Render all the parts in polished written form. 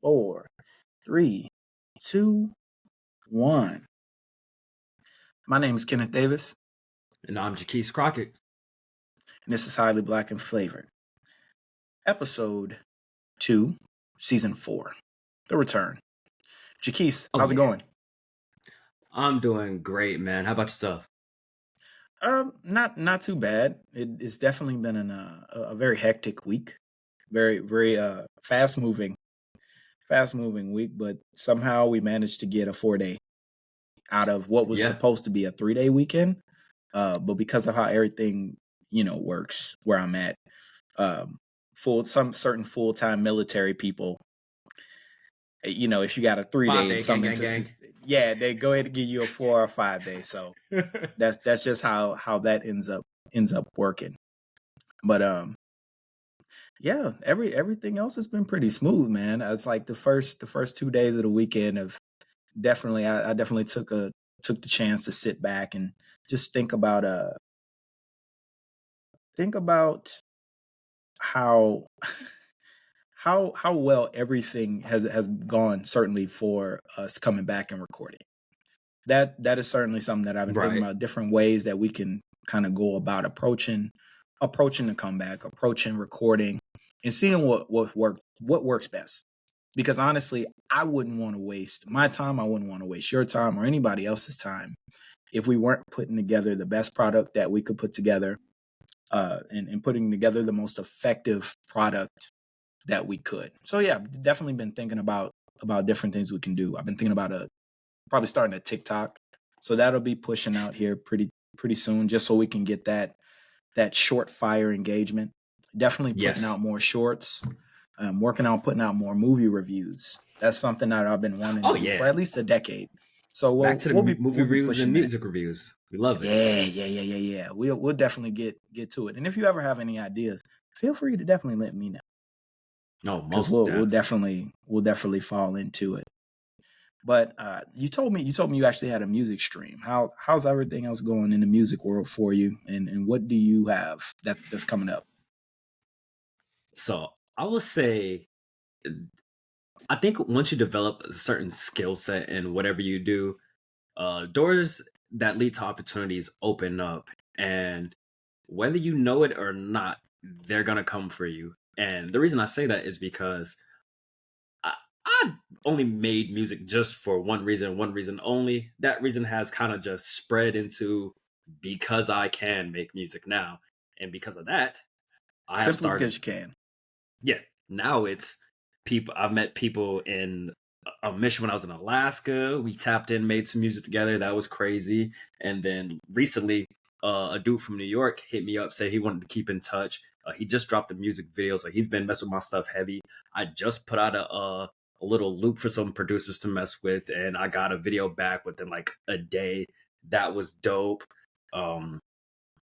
4, 3, 2, 1. My name is Kenneth Davis. And I'm Jakese Crockett. And this is Highly Black and Flavored. Episode 2, Season 4. The Return. Jakese, how's it going? I'm doing great, man. How about yourself? Not too bad. It's definitely been a very hectic week. Very fast moving week, but somehow we managed to get a 4-day out of what was supposed to be a 3-day weekend. But because of how everything, works where I'm at, some certain full-time military people, if you got a 3-day in some instances, they go ahead and give you a 4 or 5 day. So that's just how that ends up working. But everything else has been pretty smooth, man. It's like the first 2 days of the weekend have definitely I definitely took the chance to sit back and just think about how well everything has gone, certainly for us coming back and recording. That is certainly something that I've been thinking about, different ways that we can kind of go about approaching the comeback, approaching recording, and seeing what works best. Because honestly, I wouldn't want to waste my time. I wouldn't want to waste your time or anybody else's time if we weren't putting together the best product that we could put together, and putting together the most effective product that we could. So yeah, I've definitely been thinking about different things we can do. I've been thinking about probably starting a TikTok. So that'll be pushing out here pretty soon, just so we can get that short fire engagement. Definitely putting out more shorts. Working on putting out more movie reviews. That's something that I've been wanting to do for at least a decade. So back to the movie reviews and music reviews. We love it. Yeah. We'll definitely get to it. And if you ever have any ideas, feel free to definitely let me know. No, most we'll definitely fall into it. But you told me you actually had a music stream. How's everything else going in the music world for you? And what do you have that's coming up? So I would say, I think once you develop a certain skill set in whatever you do, doors that lead to opportunities open up, and whether you know it or not, they're gonna come for you. And the reason I say that is because I only made music just for one reason only. That reason has kind of just spread into because I can make music now, and because of that, I have started. Because you can. Yeah. Now it's people. I've met people in a mission when I was in Alaska. We tapped in, made some music together. That was crazy. And then recently, a dude from New York hit me up, said he wanted to keep in touch. He just dropped a music video, so he's been messing with my stuff heavy. I just put out a little loop for some producers to mess with, and I got a video back within like a day. That was dope. On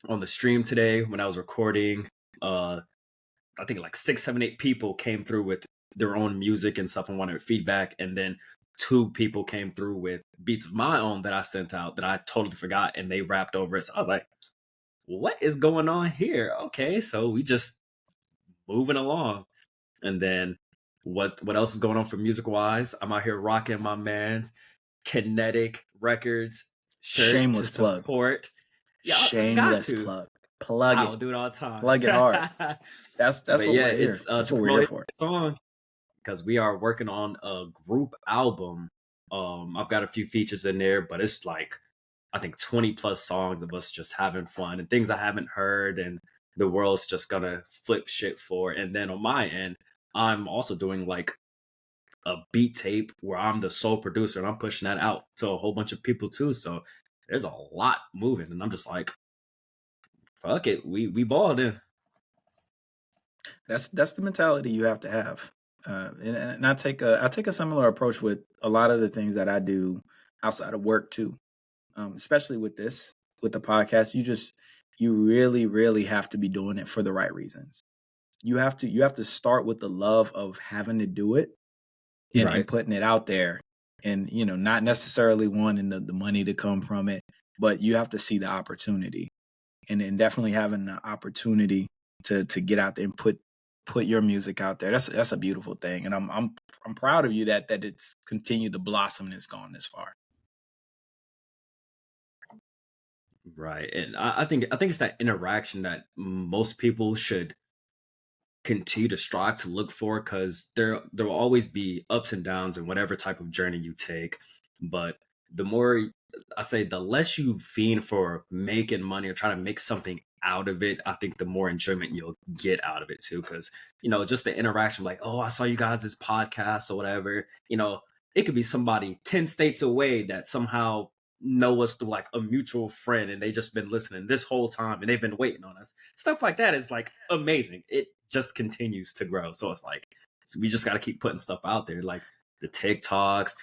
the stream today when I was recording, I think like 6, 7, 8 people came through with their own music and stuff and wanted feedback. And then 2 people came through with beats of my own that I sent out that I totally forgot, and they rapped over it. So I was like, what is going on here? Okay, so we just moving along. And then what else is going on for music wise? I'm out here rocking my man's Kinetic Records shirt. Shameless to support. Yeah, shameless plug. Plug it. I'll do it all the time. Plug it hard. That's what we're here. That's what we're here for. Song, because we are working on a group album. I've got a few features in there, but it's like, I think 20 plus songs of us just having fun and things I haven't heard, and the world's just gonna flip shit for. And then on my end, I'm also doing like a beat tape where I'm the sole producer, and I'm pushing that out to a whole bunch of people too. So there's a lot moving, and I'm just like, fuck it, we balled in. That's the mentality you have to have. And I take a similar approach with a lot of the things that I do outside of work too. Especially with the podcast, you really have to be doing it for the right reasons. You have to start with the love of having to do it and putting it out there, and not necessarily wanting the money to come from it, but you have to see the opportunity, and definitely having the opportunity to get out there and put put your music out there. That's a beautiful thing, and I'm proud of you that it's continued to blossom and it's gone this far. Right. And I think it's that interaction that most people should continue to strive to look for, because there will always be ups and downs in whatever type of journey you take. But the more, I say, the less you fiend for making money or trying to make something out of it, I think the more enjoyment you'll get out of it too. Because just the interaction, like, oh, I saw you guys this podcast or whatever. It could be somebody 10 states away that somehow know us through like a mutual friend, and they just been listening this whole time and they've been waiting on us. Stuff like that is like amazing. It just continues to grow. So it's like, we just got to keep putting stuff out there, like the TikToks.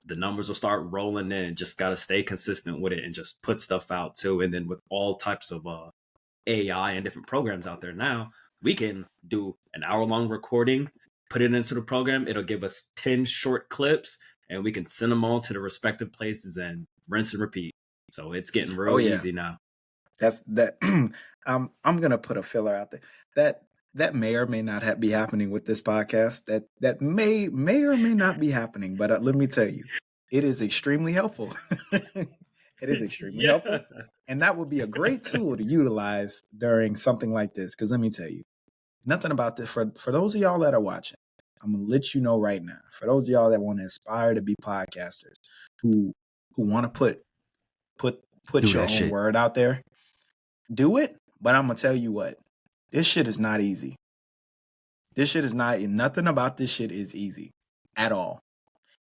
The numbers will start rolling in. Just got to stay consistent with it and just put stuff out too. And then with all types of AI and different programs out there now, we can do an hour-long recording, put it into the program. It'll give us 10 short clips, and we can send them all to the respective places and rinse and repeat. So it's getting real easy now. That's that. I'm gonna put a filler out there that may or may not be happening with this podcast. That may or may not be happening. But let me tell you, it is extremely helpful. It is extremely helpful, and that would be a great tool to utilize during something like this. Because let me tell you, nothing about this for those of y'all that are watching. I'm gonna let you know right now. For those of y'all that want to aspire to be podcasters, who want to put your own word out there, do it. But I'm gonna tell you what, this shit is not easy. This shit is not. Nothing about this shit is easy at all.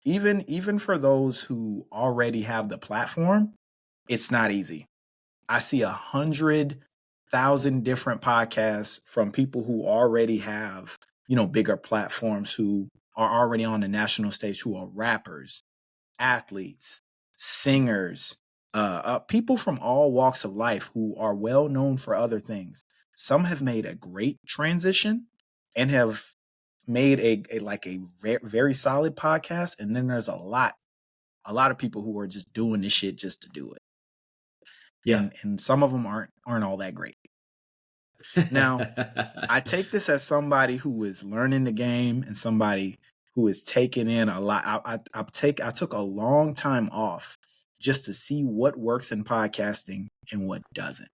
Even for those who already have the platform, it's not easy. I see 100,000 different podcasts from people who already have, bigger platforms, who are already on the national stage, who are rappers, athletes, singers, people from all walks of life who are well known for other things. Some have made a great transition and have made a very solid podcast, and then there's a lot of people who are just doing this shit just to do it. Yeah, and some of them aren't all that great. Now, I take this as somebody who is learning the game and somebody who is taking in a lot. I took a long time off just to see what works in podcasting and what doesn't.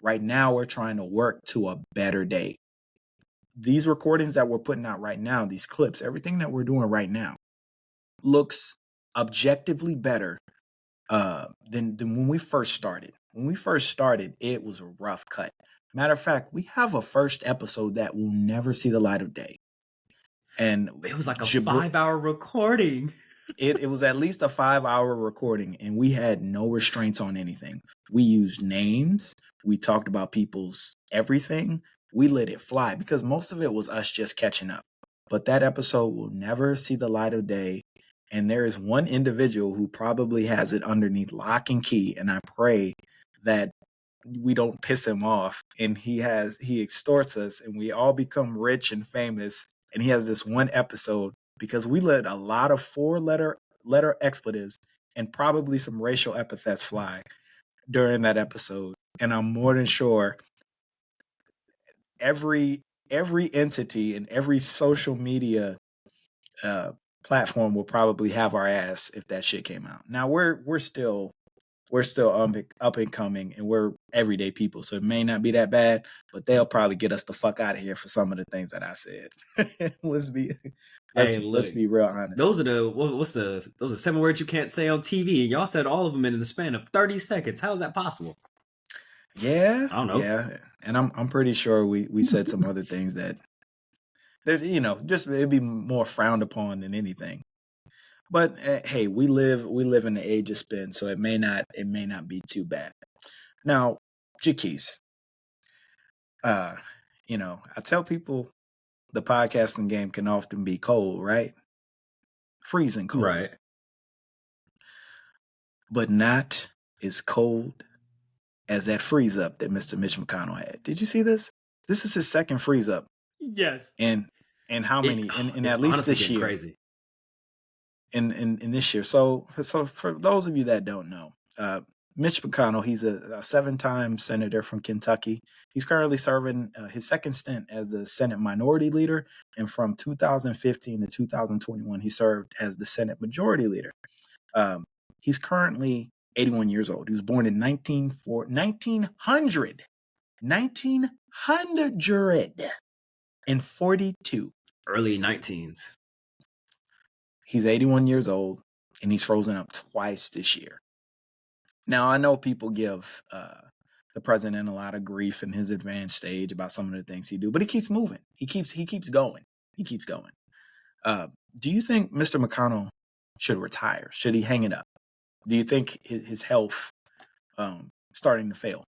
Right now, we're trying to work to a better day. These recordings that we're putting out right now, these clips, everything that we're doing right now looks objectively better than when we first started. When we first started, it was a rough cut. Matter of fact, we have a first episode that will never see the light of day. And it was like a 5-hour recording. It was at least a 5-hour recording, and we had no restraints on anything. We used names. We talked about people's everything. We let it fly because most of it was us just catching up. But that episode will never see the light of day. And there is one individual who probably has it underneath lock and key. And I pray that we don't piss him off. And he extorts us and we all become rich and famous. And he has this one episode because we let a lot of 4-letter expletives and probably some racial epithets fly during that episode. And I'm more than sure every entity and every social media platform will probably have our ass if that shit came out. Now we're still up and coming, and we're everyday people, so it may not be that bad, but they'll probably get us the fuck out of here for some of the things that I said. let's be real honest. Those are those are 7 words you can't say on TV, and y'all said all of them in the span of 30 seconds. How is that possible? Yeah, I don't know. Yeah, and I'm pretty sure we said some other things that just it'd be more frowned upon than anything. But hey, we live in the age of spin, so it may not be too bad. Now, Jakese, I tell people the podcasting game can often be cold, right? Freezing cold. Right. But not as cold as that freeze up that Mr. Mitch McConnell had. Did you see this? This is his second freeze up. Yes. And how many? In at least this year. Crazy. In this year. So for those of you that don't know, Mitch McConnell, he's a 7-time senator from Kentucky. He's currently serving his second stint as the Senate Minority Leader, and from 2015 to 2021, he served as the Senate Majority Leader. He's currently 81 years old. He was born in 1942. Early 19s. He's 81 years old, and he's frozen up twice this year. Now, I know people give the president a lot of grief in his advanced stage about some of the things he do, but he keeps moving. He keeps going. He keeps going. Do you think Mr. McConnell should retire? Should he hang it up? Do you think his health starting to fail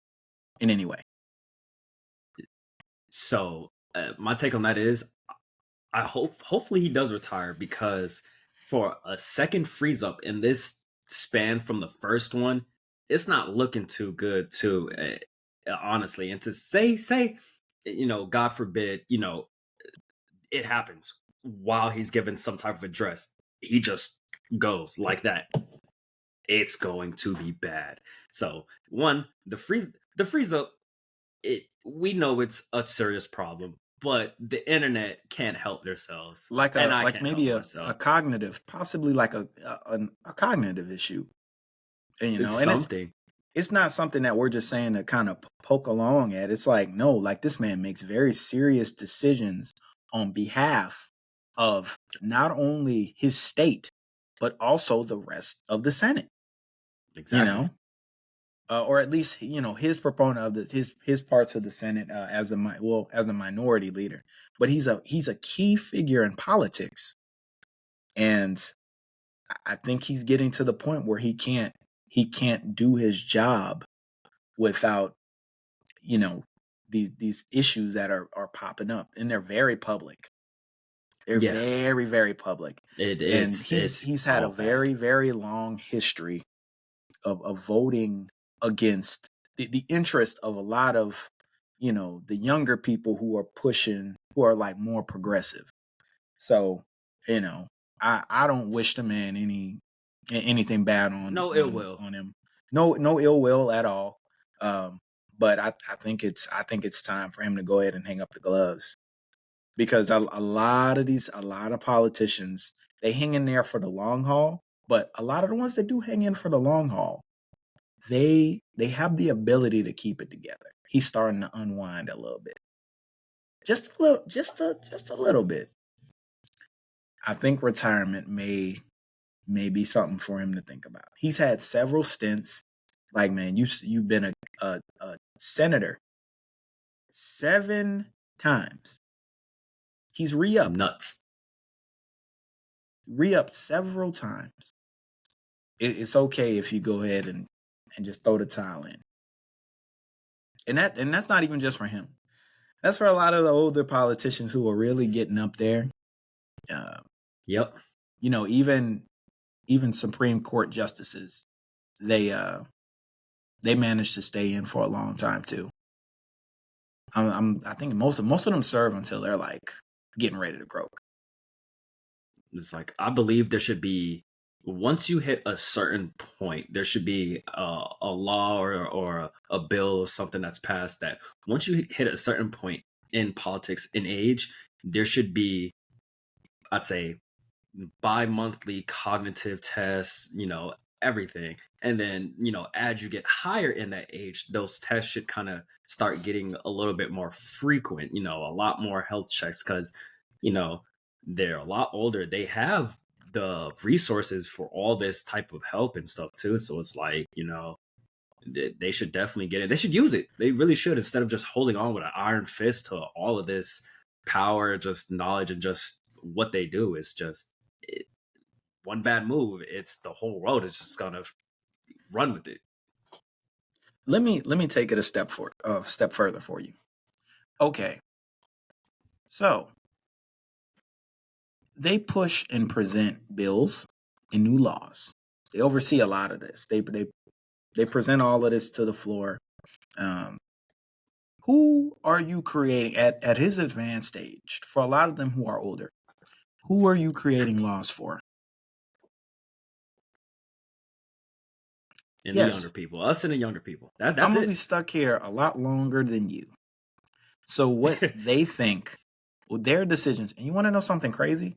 in any way? So my take on that is, hopefully he does retire, because for a second freeze up in this span from the first one, it's not looking too good too, honestly. And to say, God forbid, it happens while he's giving some type of address, he just goes like that, it's going to be bad. So the freeze up, we know it's a serious problem, but the internet can't help themselves, maybe a cognitive, possibly like a cognitive issue. And, it's something. It's not something that we're just saying to kind of poke along at. It's like, no, like this man makes very serious decisions on behalf of not only his state, but also the rest of the Senate. Exactly. Or at least, his proponent of his parts of the Senate as a minority leader. But he's a key figure in politics, and I think he's getting to the point where he can't do his job without these issues that are popping up, and they're very public. They're very, very public. He's had a very, very long history of voting against the interest of a lot of the younger people who are like more progressive. So I don't wish the man anything bad on ill will on him. No ill will at all. But I think it's time for him to go ahead and hang up the gloves, because a lot of politicians, they hang in there for the long haul. But a lot of the ones that do hang in for the long haul, they have the ability to keep it together. He's starting to unwind a little bit, just a little bit. I think retirement may be something for him to think about. He's had several stints. Like, man, you've been a senator 7 times. He's re-upped several times. It's okay if you go ahead and just throw the towel in. And that's not even just for him. That's for a lot of the older politicians who are really getting up there. Yep. Even Supreme Court justices, they managed to stay in for a long time too. I think most of them serve until they're like getting ready to croak. It's like, I believe there should be, once you hit a certain point, there should be a law or a bill or something that's passed that once you hit a certain point in politics, in age, there should be, I'd say, bi-monthly cognitive tests, everything. And then, as you get higher in that age, those tests should kind of start getting a little bit more frequent, a lot more health checks, because, they're a lot older. They have the resources for all this type of help and stuff too. So it's like, they should definitely get it. They should use it. They really should, instead of just holding on with an iron fist to all of this power, just knowledge, and just what they do. Is just one bad move, it's the whole world is just gonna run with it. Let me take it a step further for you. Okay, so they push and present bills and new laws. They oversee a lot of this. They present all of this to the floor. Who are you creating at his advanced age? For a lot of them who are older, who are you creating laws for? and the younger people, us and the younger people. That's I'm gonna it. be stuck here a lot longer than you. So what they think, their decisions, and you want to know something crazy?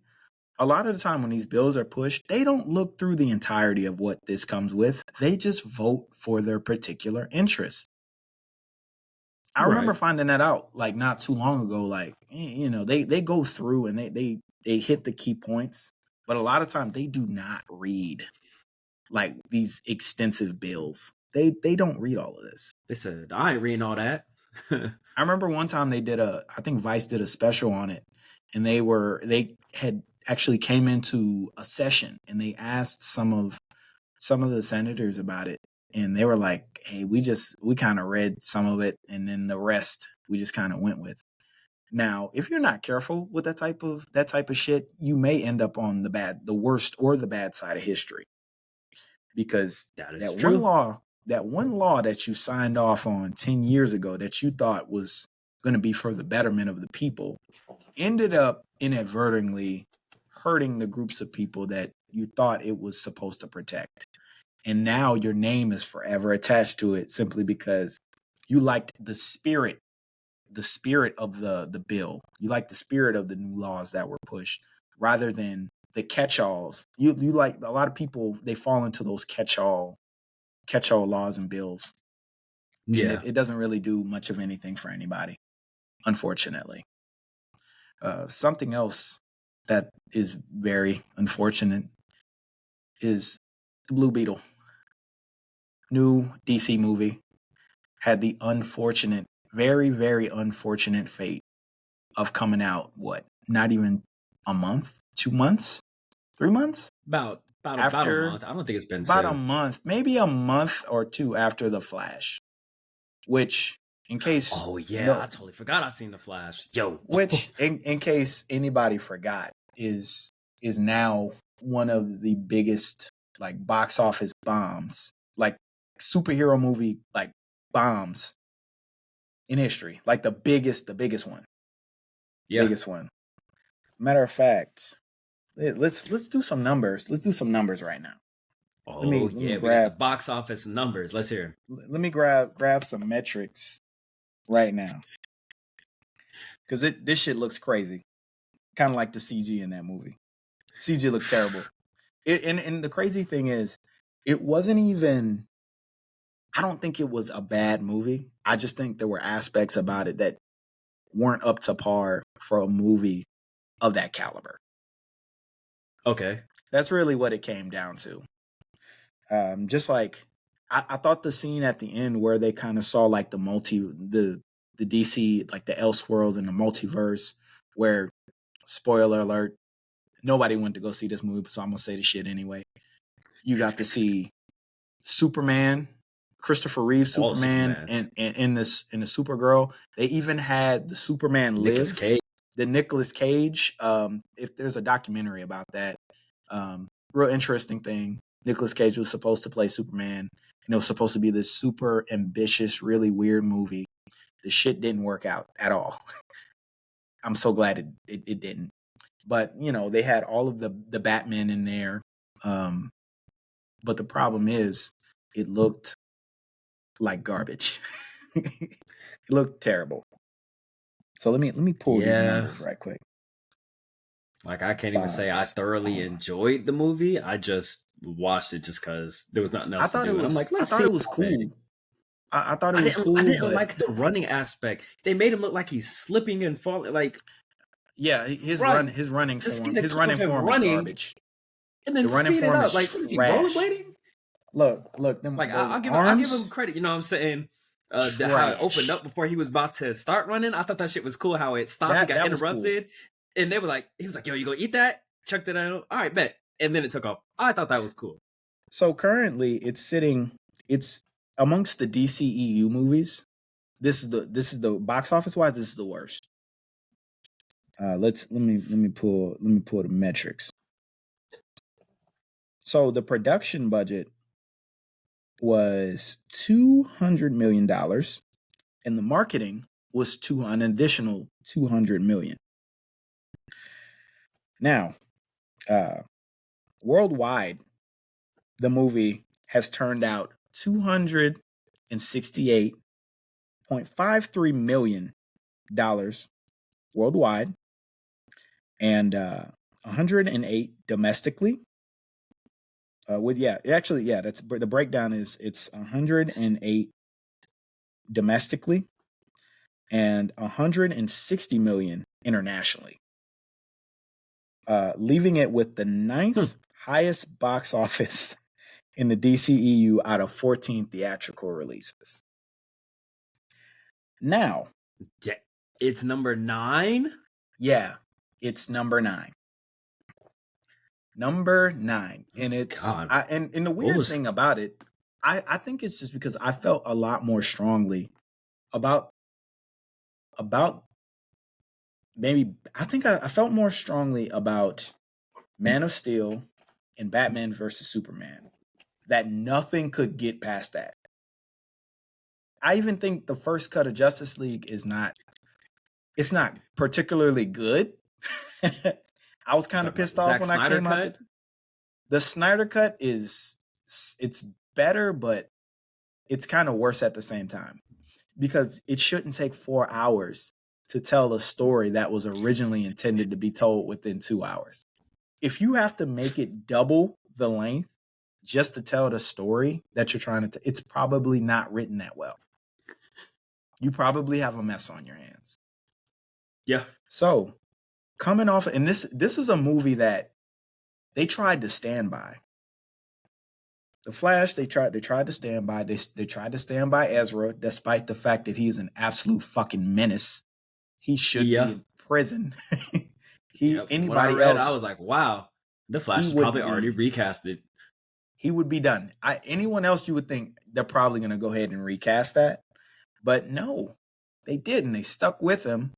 A lot of the time when these bills are pushed, they don't look through the entirety of what this comes with. They just vote for their particular interests. I remember finding that out like not too long ago. Like, they go through and they hit the key points, but a lot of times they do not read like these extensive bills. They don't read all of this. They said, I ain't reading all that. I remember one time I think Vice did a special on it, and they had actually came into a session and they asked some of the senators about it, and they were like, hey, we kind of read some of it, and then the rest we just kind of went with. Now, if you're not careful with that type of shit, you may end up on the worst or the bad side of history. Because that is true. That one law that you signed off on 10 years ago that you thought was going to be for the betterment of the people ended up inadvertently hurting the groups of people that you thought it was supposed to protect. And now your name is forever attached to it simply because you liked the spirit of the bill. You liked the spirit of the new laws that were pushed rather than the catch-alls. You like a lot of people, they fall into those catch-all laws and bills. Yeah. And it doesn't really do much of anything for anybody, unfortunately. Something else that is very unfortunate is the Blue Beetle. New DC movie had the unfortunate, very, very unfortunate fate of coming out, not even a month, 2 months, 3 months? About a month. I don't think it's been about a month, maybe a month or two after The Flash. Which, in case I totally forgot I seen The Flash. Which, in case anybody forgot, is now one of the biggest like box office bombs, like superhero movie like bombs in history. Like the biggest one. Yeah. Biggest one. Matter of fact, let's do some numbers. Let's do some numbers right now. Let me we got the box office numbers. Let's hear them. Let me grab some metrics right now, because this shit looks crazy, kind of like the CG in that movie. CG looked terrible. And the crazy thing is, it wasn't even. I don't think it was a bad movie. I just think there were aspects about it that weren't up to par for a movie of that caliber. Okay. That's really what it came down to. Just like I thought the scene at the end where they kind of saw like the DC, like the Elseworlds and the multiverse, where, spoiler alert, nobody went to go see this movie, so I'm gonna say the shit anyway. You got to see Superman, Christopher Reeve Superman, and in the Supergirl. They even had the Superman Lives, the Nicolas Cage. If there's a documentary about that, real interesting thing. Nicolas Cage was supposed to play Superman, and it was supposed to be this super ambitious, really weird movie. The shit didn't work out at all. I'm so glad it didn't. But they had all of the Batman in there. But the problem is, it looked like garbage. It looked terrible. So let me pull these numbers right quick. Like, I can't even say I thoroughly enjoyed the movie. I just watched it just because there was nothing else to do. I'm like, let's see. I thought it was cool. I thought it was cool. I didn't like the running aspect. They made him look like he's slipping and falling. Like, yeah, his running form is garbage. And then the running form it up. Like, what is he, rollerblading? Look, like I'll give him credit. You know what I'm saying? How it opened up before he was about to start running. I thought that shit was cool. How it stopped, got interrupted, cool. And they were like, he was like, "Yo, you gonna eat that?" Chucked it out. All right, bet. And then it took off. I thought that was cool. So currently, it's amongst the DCEU movies. This is the box office wise. This is the worst. Let me pull the metrics. So the production budget was $200 million, and the marketing was an additional $200 million. Now, worldwide, the movie has turned out $268.53 million worldwide, and 108 domestically. That's the breakdown is it's 108 domestically and 160 million internationally, leaving it with the ninth highest box office in the DCEU out of 14 theatrical releases. Now, it's number 9. Yeah, it's number 9. Number 9, and it's and the weird thing about it, I think it's just because I felt a lot more strongly about maybe I think I felt more strongly about Man of Steel and Batman versus Superman, that nothing could get past that. I even think the first cut of Justice League it's not particularly good. I was kind of pissed off when I came out. The Snyder cut it's better, but it's kind of worse at the same time, because it shouldn't take 4 hours to tell a story that was originally intended to be told within 2 hours. If you have to make it double the length just to tell the story that you're trying to it's probably not written that well. You probably have a mess on your hands. Yeah. So, coming off, and this is a movie that they tried to stand by. The Flash, they tried to stand by. They tried to stand by Ezra, despite the fact that he's an absolute fucking menace. He should be in prison. Anybody else, I was like, wow, the Flash is probably already recasted. He would be done. Anyone else, you would think they're probably going to go ahead and recast that, but no, they didn't. They stuck with him,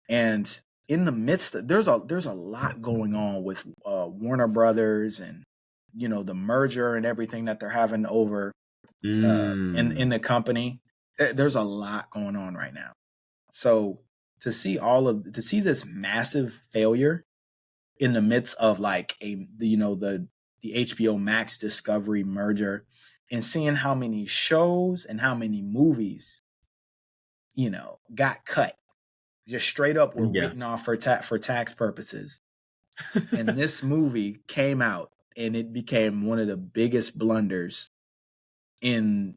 and in the midst of, there's a lot going on with Warner Brothers and the merger and everything that they're having over in the company. There's a lot going on right now. So to see this massive failure in the midst of like the HBO Max Discovery merger, and seeing how many shows and how many movies got cut, just straight up were written off for tax purposes. And this movie came out and it became one of the biggest blunders in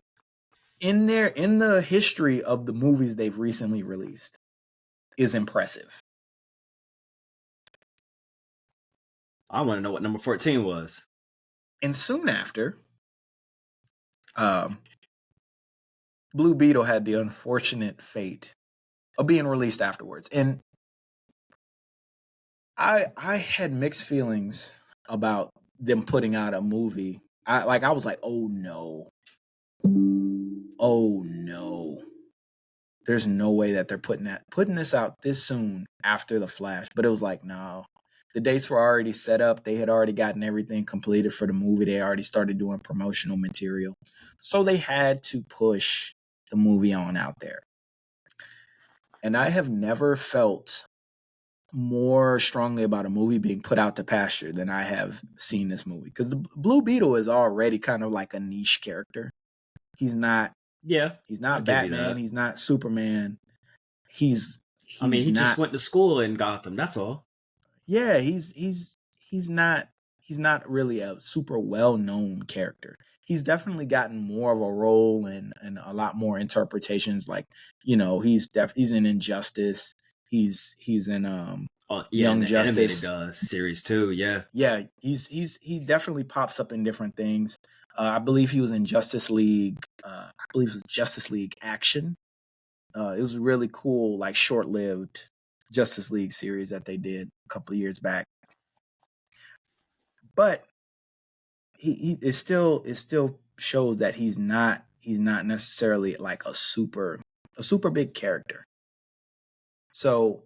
the history of the movies they've recently released. Is impressive. I want to know what number 14 was. And soon after, Blue Beetle had the unfortunate fate of being released afterwards. And I had mixed feelings about them putting out a movie. I was like, oh no. There's no way that they're putting this out this soon after The Flash. But it was like, no. The dates were already set up. They had already gotten everything completed for the movie. They already started doing promotional material. So they had to push the movie on out there. And I have never felt more strongly about a movie being put out to pasture than I have seen this movie. Because the Blue Beetle is already kind of like a niche character. He's not Batman. He's not Superman. He just went to school in Gotham. That's all. Yeah, he's not really a super well-known character. He's definitely gotten more of a role and a lot more interpretations. Like, he's in Injustice. He's in Young Justice animated series too. Yeah. Yeah, he definitely pops up in different things. I believe he was in Justice League. I believe it was Justice League Action. It was a really cool, like short-lived Justice League series that they did a couple of years back. But it still shows that he's not necessarily like a super big character. So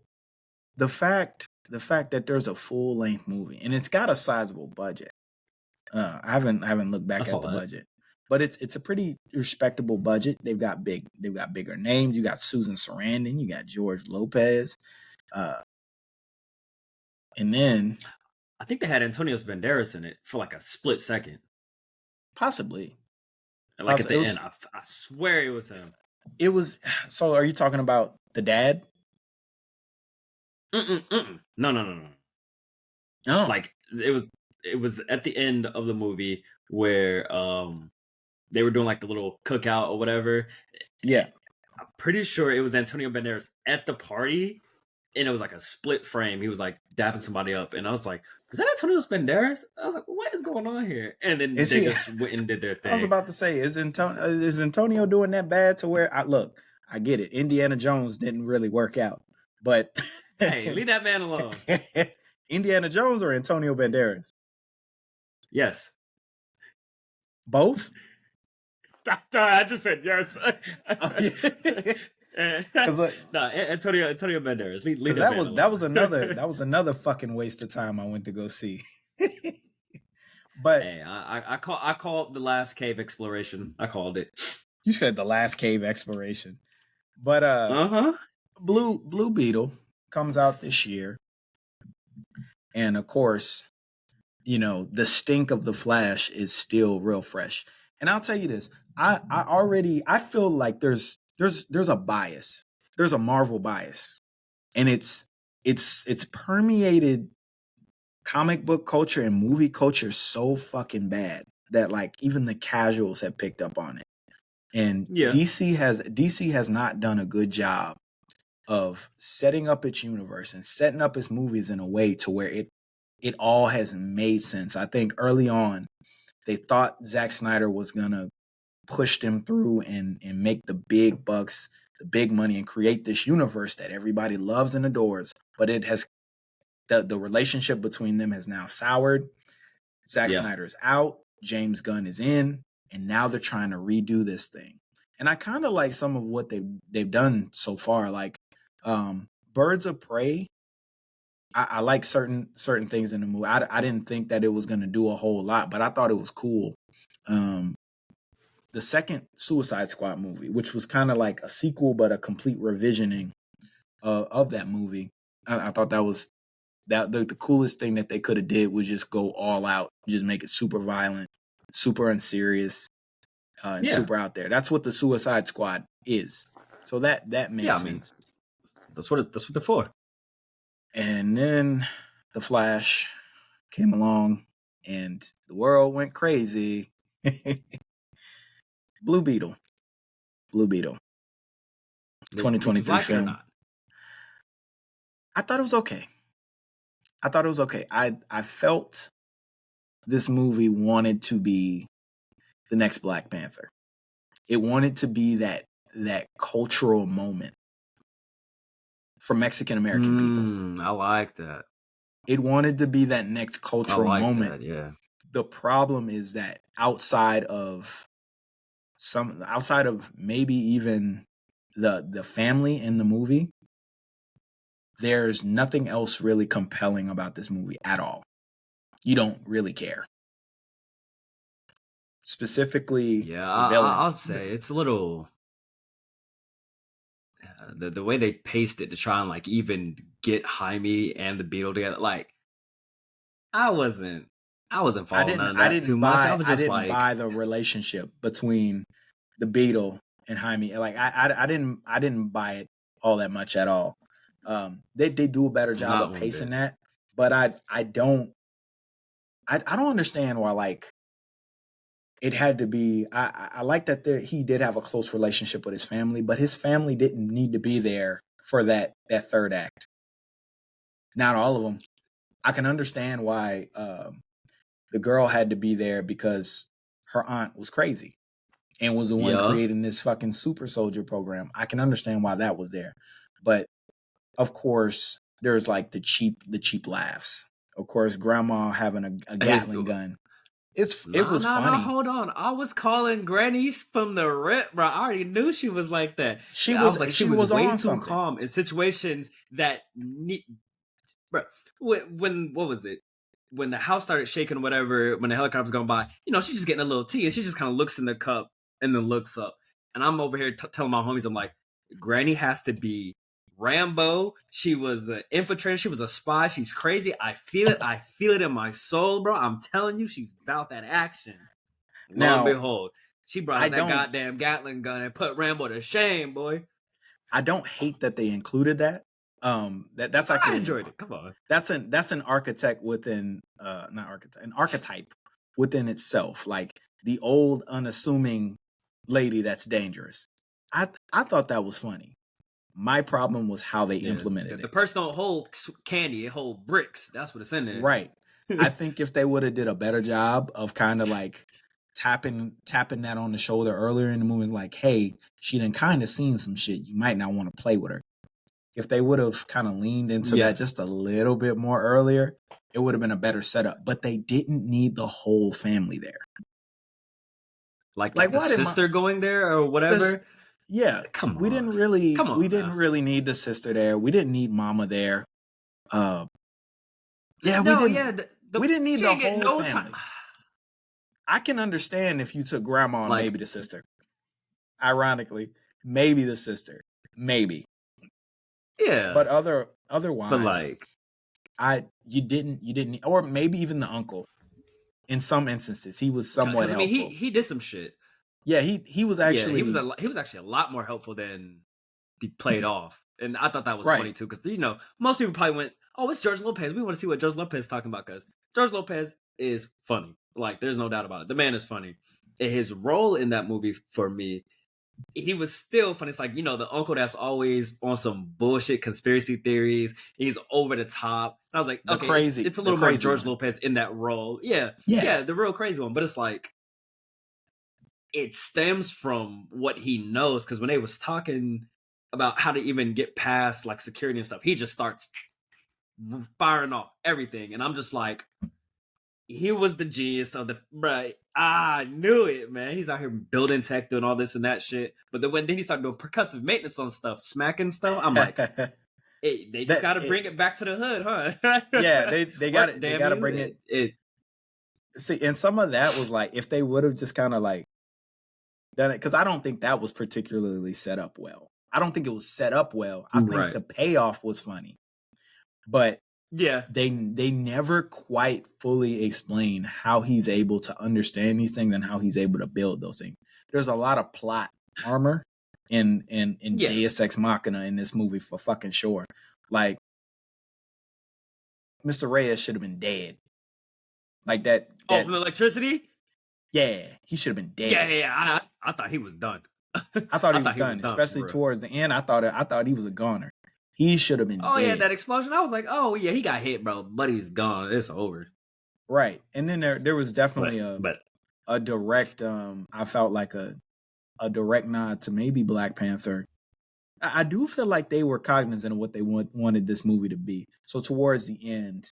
the fact that there's a full-length movie and it's got a sizable budget. I haven't looked back at the budget, but it's a pretty respectable budget. They've got bigger names. You got Susan Sarandon, you got George Lopez, and then I think they had Antonio Banderas in it for like a split second. Possibly. And like at the end, I swear it was him. It was. So, are you talking about the dad? No. No. Like it was at the end of the movie where they were doing like the little cookout or whatever. Yeah. I'm pretty sure it was Antonio Banderas at the party, and it was like a split frame. He was like dapping somebody up, and I was like, "Was that Antonio Banderas?" I was like, "What is going on here?" And then they just went and did their thing. I was about to say, is Antonio doing that bad to where I get it. Indiana Jones didn't really work out, but hey, leave that man alone. Indiana Jones or Antonio Banderas? Yes. Both? I just said yes. Antonio Banderas. Leave that was another fucking waste of time I went to go see. But hey, I called the last cave exploration. I called it. You said the last cave exploration. But Blue Beetle comes out this year. And of course, the stink of the Flash is still real fresh. And I'll tell you this, I feel like there's a bias. There's a Marvel bias. And it's permeated comic book culture and movie culture so fucking bad that like even the casuals have picked up on it. And DC has not done a good job of setting up its universe and setting up its movies in a way to where it all has made sense. I think early on they thought Zack Snyder was gonna push them through and make the big bucks, the big money, and create this universe that everybody loves and adores. But it has the relationship between them has now soured. Zack Snyder's out, James Gunn is in, and now they're trying to redo this thing. And I kind of like some of what they've done so far. Like Birds of Prey, I like certain things in the movie. I didn't think that it was going to do a whole lot, but I thought it was cool. The second Suicide Squad movie, which was kind of like a sequel but a complete revisioning of that movie, I thought that was the coolest thing that they could have did was just go all out, just make it super violent, super unserious, and super out there. That's what the Suicide Squad is. So that makes sense. That's what they're for. And then the Flash came along, and the world went crazy. Blue Beetle, 2023 film. I thought it was okay. I felt this movie wanted to be the next Black Panther. It wanted to be that cultural moment for Mexican American people. I like that. It wanted to be that next cultural moment. That, The problem is that outside of maybe even the family in the movie, there's nothing else really compelling about this movie at all. You don't really care. Specifically, the villain. I'll say it's a little the way they paced it to try and like even get Jaime and the Beetle together. Like, I wasn't following that too much. I didn't buy the relationship between the Beetle and Jaime. Like, I didn't buy it all that much at all. They do a better job of pacing that, but I don't understand why like it had to be. I like that he did have a close relationship with his family, but his family didn't need to be there for that third act. Not all of them. I can understand why the girl had to be there because her aunt was crazy and was the one creating this fucking super soldier program. I can understand why that was there, but of course there's like the cheap laughs. Of course, grandma having a Gatling gun. It was funny. No, hold on. I was calling grannies from the rip, bro. I already knew she was like that. She was way too calm in situations that bro. When what was it? When the house started shaking, or whatever, when the helicopter was going by, she's just getting a little tea, and she just kind of looks in the cup and then looks up. And I'm over here telling my homies, I'm like, Granny has to be Rambo. She was an infiltrator. She was a spy. She's crazy. I feel it. I feel it in my soul, bro. I'm telling you, she's about that action. Lo and behold, She brought out that goddamn Gatling gun and put Rambo to shame, boy. I don't hate that they included that. That's actually I enjoyed it. Come on. That's an architect within not architect, an archetype within itself. Like the old unassuming lady that's dangerous. I thought that was funny. My problem was how they implemented it. The person don't hold candy, it hold bricks. That's what it's in there. Right. I think if they would have did a better job of kind of like tapping that on the shoulder earlier in the movie, like, hey, she done kind of seen some shit. You might not want to play with her. If they would have kind of leaned into that just a little bit more earlier, it would have been a better setup. But they didn't need the whole family there. Like the sister going there or whatever. Yeah, come on. We didn't really need the sister there. We didn't need Mama there. We didn't need the whole family. Time. I can understand if you took grandma and maybe the sister. Ironically, maybe the sister, maybe. Yeah, but otherwise, you didn't, or maybe even the uncle. In some instances, he was somewhat helpful. I mean, he did some shit. Yeah, he was actually he was actually a lot more helpful than he played off, and I thought that was funny too because most people probably went, "Oh, it's George Lopez. We want to see what George Lopez is talking about," because George Lopez is funny. Like, there's no doubt about it. The man is funny. And his role in that movie for me, he was still funny. It's like, the uncle that's always on some bullshit conspiracy theories. He's over the top. And I was like, okay, it's a little more George Lopez in that role. Yeah, the real crazy one. But it's like, it stems from what he knows. Because when they was talking about how to even get past like security and stuff, he just starts firing off everything. And I'm just like, he was the genius of the right. I knew it, man. He's out here building tech, doing all this and that shit. But then he started doing percussive maintenance on stuff, smacking stuff. I'm like, hey, they just got to bring it back to the hood, huh? Yeah, they got it. They got to bring it. See, and some of that was like, if they would have just kind of like done it, because I don't think that was particularly set up well. I don't think it was set up well. I think the payoff was funny, but they never quite fully explain how he's able to understand these things and how he's able to build those things. There's a lot of plot armor in Deus Ex Machina in this movie for fucking sure. Like, Mr. Reyes should have been dead. Like that. Oh, from electricity? Yeah, he should have been dead. Yeah. I thought he was done. I thought he was done, especially towards the end. I thought he was a goner. He should have been dead. Yeah, that explosion. I was like, oh yeah, he got hit, bro. But he's gone. It's over. Right. And then there was definitely a direct I felt like a direct nod to maybe Black Panther. I do feel like they were cognizant of what they wanted this movie to be. So towards the end,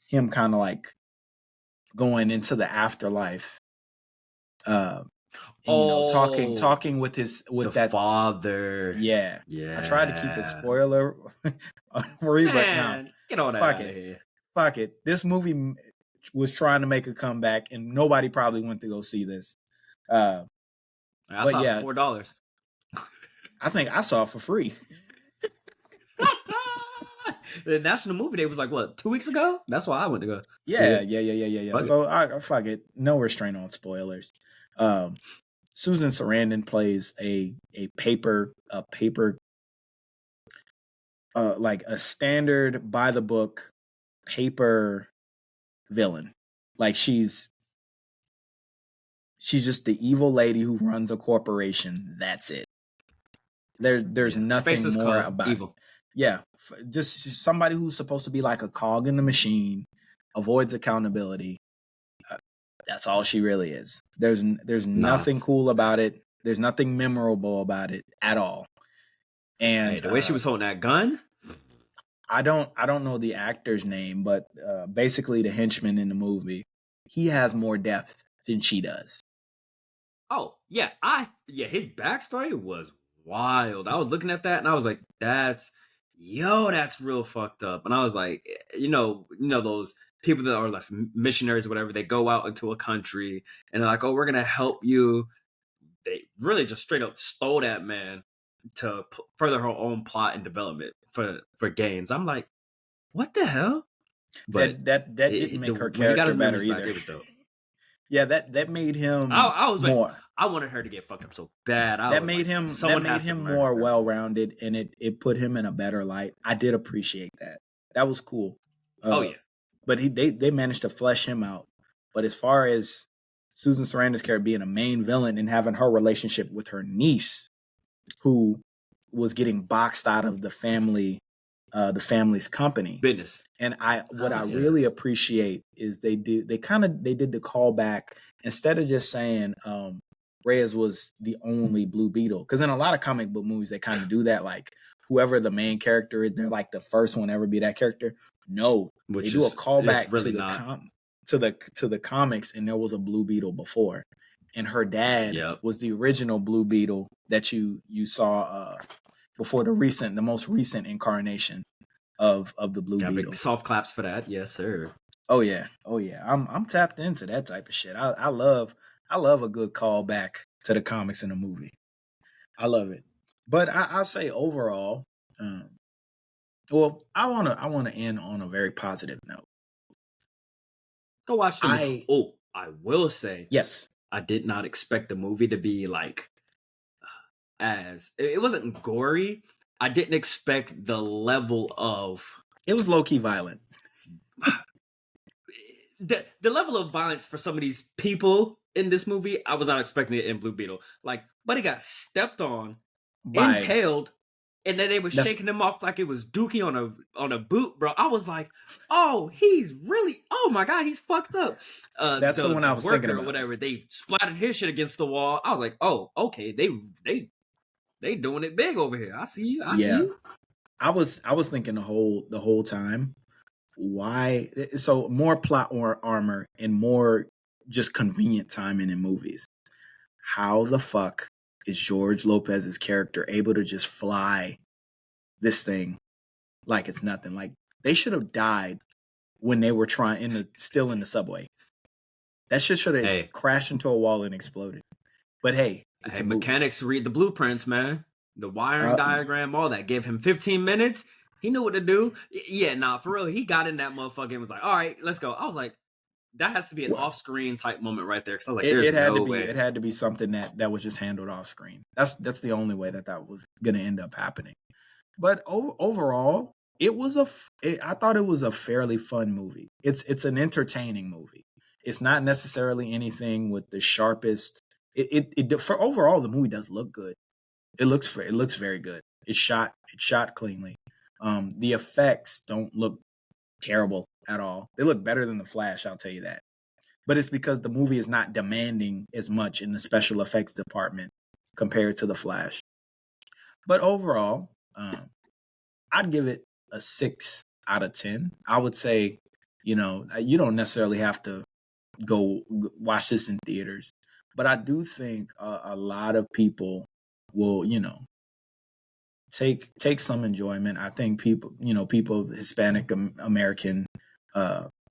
him kind of like going into the afterlife, talking with that father. Yeah. I tried to keep it spoiler for you, but no. Get all that out of here. Fuck it. This movie was trying to make a comeback, and nobody probably went to go see this. I saw it for $4. I think I saw it for free. The National Movie Day was like, what, 2 weeks ago? That's why I went to go. Yeah. So I fuck it. No restraint on spoilers. Susan Sarandon plays a paper like a standard by the book paper villain. Like she's just the evil lady who runs a corporation. That's it. There's nothing more about evil. It. Yeah, just somebody who's supposed to be like a cog in the machine, avoids accountability. That's all she really is. There's nothing cool about it. There's nothing memorable about it at all. And the way she was holding that gun, I don't know the actor's name, but basically the henchman in the movie, he has more depth than she does. Oh yeah, his backstory was wild. I was looking at that and I was like, that's real fucked up. And I was like, those people that are like missionaries or whatever, they go out into a country and they're like, oh, we're going to help you. They really just straight up stole that man to further her own plot and development for gains. I'm like, what the hell? But that didn't make her character better either. It was dope. Yeah, that made him I was like, more. I wanted her to get fucked up so bad. I That was made like, him someone has to murder more her. well rounded, and it put him in a better light. I did appreciate that. That was cool. Oh yeah, But they managed to flesh him out. But as far as Susan Sarandon's character being a main villain and having her relationship with her niece, who was getting boxed out of the family's company. business. And what I Yeah. really appreciate is they did the callback instead of just saying Reyes was the only Blue Beetle. Because in a lot of comic book movies they kind of do that, like whoever the main character is, they're like the first one ever be that character. No, they do a callback really to the comics, and there was a Blue Beetle before, and her dad was the original Blue Beetle that you saw before the most recent incarnation of the Blue Beetle. Big soft claps for that, yes sir. Oh yeah. I'm tapped into that type of shit. I love a good callback to the comics in a movie. I love it. But I'll say overall, well, I wanna end on a very positive note. Go watch the movie. I will say, yes, I did not expect the movie to be like as it wasn't gory. I didn't expect the level of it was low key violent. The level of violence for some of these people in this movie, I was not expecting it in Blue Beetle. Like, buddy got stepped on, impaled, and then they were shaking him off like it was Dookie on a boot, bro. I was like, oh, he's really, oh my god, he's fucked up. That's the one I was thinking about. Or whatever, they splattered his shit against the wall. I was like, oh, okay, they doing it big over here. I see you. I see you. I was thinking the whole time, why? So more plot or armor and more just convenient timing in movies. How the fuck is George Lopez's character able to just fly this thing like it's nothing? Like they should have died when they were still in the subway. That shit should have crashed into a wall and exploded. But hey, it's a mechanics read the blueprints, man. The wiring diagram, all that. Gave him 15 minutes. He knew what to do. Yeah, nah, for real. He got in that motherfucker and was like, all right, let's go. I was like, that has to be an off-screen type moment right there. Because I was like, there's no way. It had to be something that was just handled off-screen. That's the only way that was going to end up happening. But overall, I thought it was a fairly fun movie. It's an entertaining movie. It's not necessarily anything with the sharpest. For overall, the movie does look good. It looks very good. It's shot cleanly. The effects don't look terrible at all. They look better than The Flash, I'll tell you that. But it's because the movie is not demanding as much in the special effects department compared to The Flash. But overall, I'd give it a 6 out of 10. I would say, you don't necessarily have to go watch this in theaters, but I do think a lot of people will, take some enjoyment. I think people of Hispanic American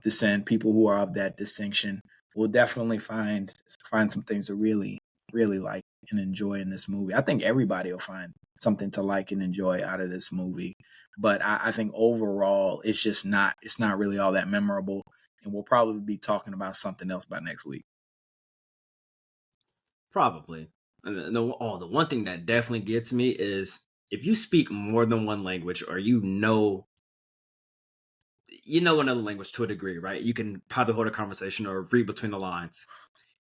descent, people who are of that distinction, will definitely find some things to really, really like and enjoy in this movie. I think everybody will find something to like and enjoy out of this movie. But I think overall, it's not really all that memorable, and we'll probably be talking about something else by next week. Probably. And the one thing that definitely gets me is if you speak more than one language, or you know another language to a degree, right? You can probably hold a conversation or read between the lines.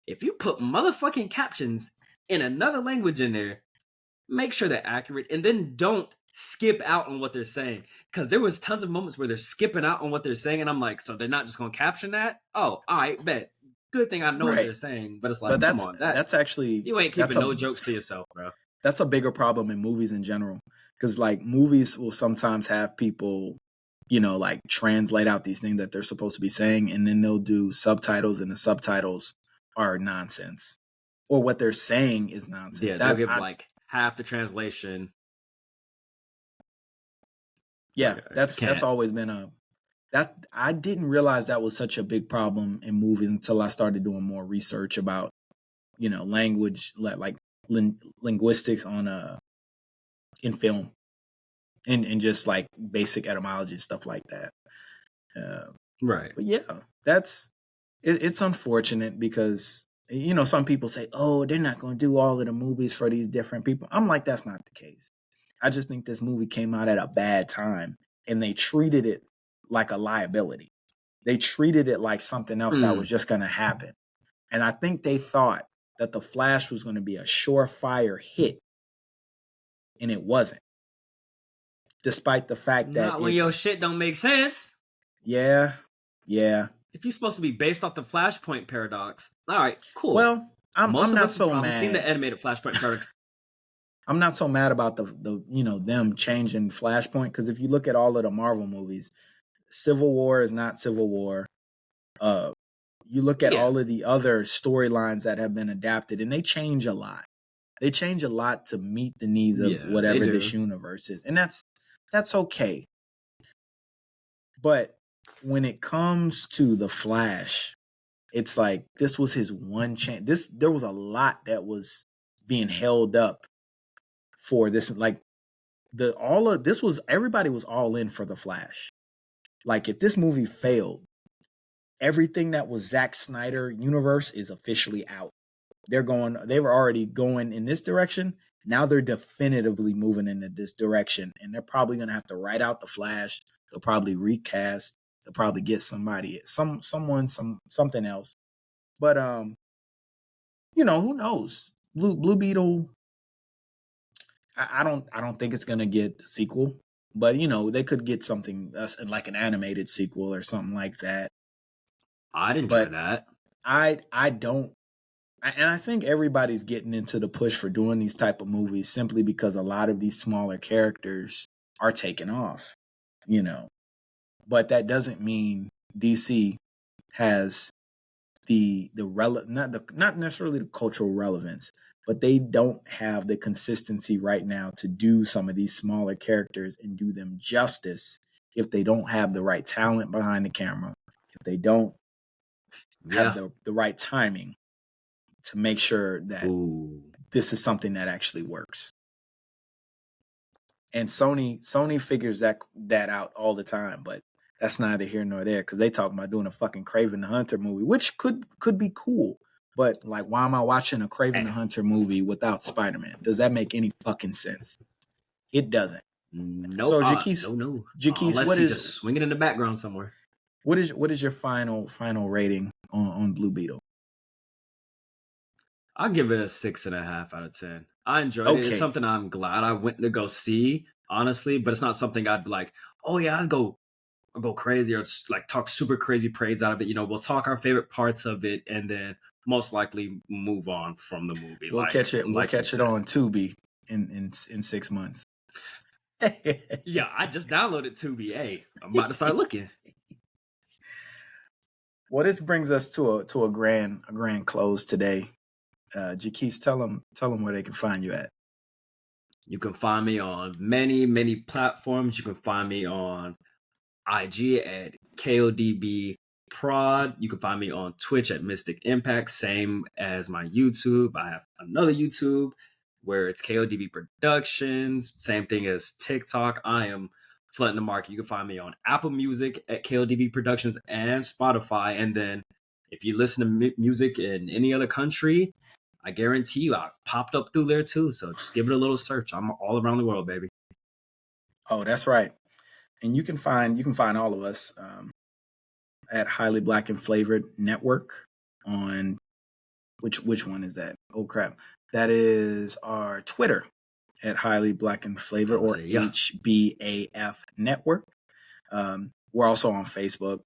If you put motherfucking captions in another language in there, make sure they're accurate, and then don't skip out on what they're saying. Because there was tons of moments where they're skipping out on what they're saying, and I'm like, so they're not just going to caption that? Oh, all right, bet. Good thing I know what they're saying, but it's like, come on, that's actually, you ain't keeping no jokes to yourself, bro. That's a bigger problem in movies in general, because like movies will sometimes have people, like translate out these things that they're supposed to be saying, and then they'll do subtitles, and the subtitles are nonsense, or what they're saying is nonsense. Yeah, they'll give like half the translation. Yeah, that's always been that I didn't realize that was such a big problem in movies until I started doing more research about, language, like linguistics in film, and just like basic etymology stuff like that. Right. But yeah, it's unfortunate because some people say, oh, they're not going to do all of the movies for these different people. I'm like, that's not the case. I just think this movie came out at a bad time, and they treated it like a liability. They treated it like something else that was just going to happen. And I think they thought that The Flash was going to be a surefire hit, and it wasn't. Despite the fact that not when your shit don't make sense. Yeah. If you're supposed to be based off the Flashpoint paradox, all right, cool. Well, I'm not so mad. I've seen the animated Flashpoint paradox. I'm not so mad about the them changing Flashpoint, because if you look at all of the Marvel movies, Civil War is not Civil War. You look at all of the other storylines that have been adapted, and they change a lot. They change a lot to meet the needs of whatever this universe is, and that's okay. But when it comes to the Flash, it's like this was his one chance. There was a lot that was being held up for this. Like everybody was all in for the Flash. Like, if this movie failed, everything that was Zack Snyder universe is officially out. They were already going in this direction. Now they're definitively moving into this direction, and they're probably going to have to write out the Flash. They'll probably recast. They'll probably get somebody, something else. But who knows? Blue Beetle. I don't think it's going to get a sequel, but they could get something like an animated sequel or something like that. I'd enjoy that. I don't. And I think everybody's getting into the push for doing these type of movies simply because a lot of these smaller characters are taking off, But that doesn't mean DC has not necessarily the cultural relevance, but they don't have the consistency right now to do some of these smaller characters and do them justice if they don't have the right talent behind the camera, if they don't have the right timing to make sure that this is something that actually works. And Sony figures that out all the time, but that's neither here nor there, because they talking about doing a fucking Kraven the Hunter movie, which could be cool. But like, why am I watching a Kraven the Hunter movie without Spider-Man? Does that make any fucking sense? It doesn't. Nope. So Jakese, no. Jakese, what is just swinging in the background somewhere? What is your final rating on Blue Beetle? I'll give it a 6.5 out of 10. I enjoyed it. It's something I'm glad I went to go see, honestly, but it's not something I'd be like, oh yeah, I'd go crazy or like talk super crazy praise out of it. We'll talk our favorite parts of it and then most likely move on from the movie. We'll catch it on Tubi in 6 months. Yeah, I just downloaded Tubi. Hey, I'm about to start looking. Well, this brings us to a grand close today. Jakese, tell them where they can find you at. You can find me on many platforms. You can find me on IG at KODB Prod. You can find me on Twitch at Mystic Impact, same as my YouTube. I have another YouTube where it's KODB Productions, same thing as TikTok. I am flooding the market. You can find me on Apple Music at KODB Productions and Spotify. And then if you listen to music in any other country, I guarantee you I've popped up through there too. So just give it a little search. I'm all around the world, baby. Oh, that's right. And you can find all of us at Highly Black and Flavored Network on which one is that? Oh crap. That is our Twitter at Highly Black and Flavored, or HBAF Network. We're also on Facebook.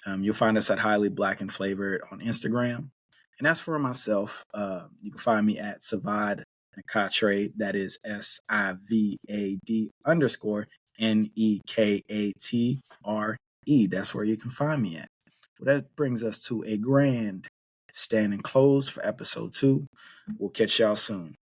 You'll find us at Highly Black and Flavored on Instagram. And as for myself, you can find me at Savad Nekatre. That is SIVAD_NEKATRE. That's where you can find me at. Well, that brings us to a grand standing close for episode 2. We'll catch y'all soon.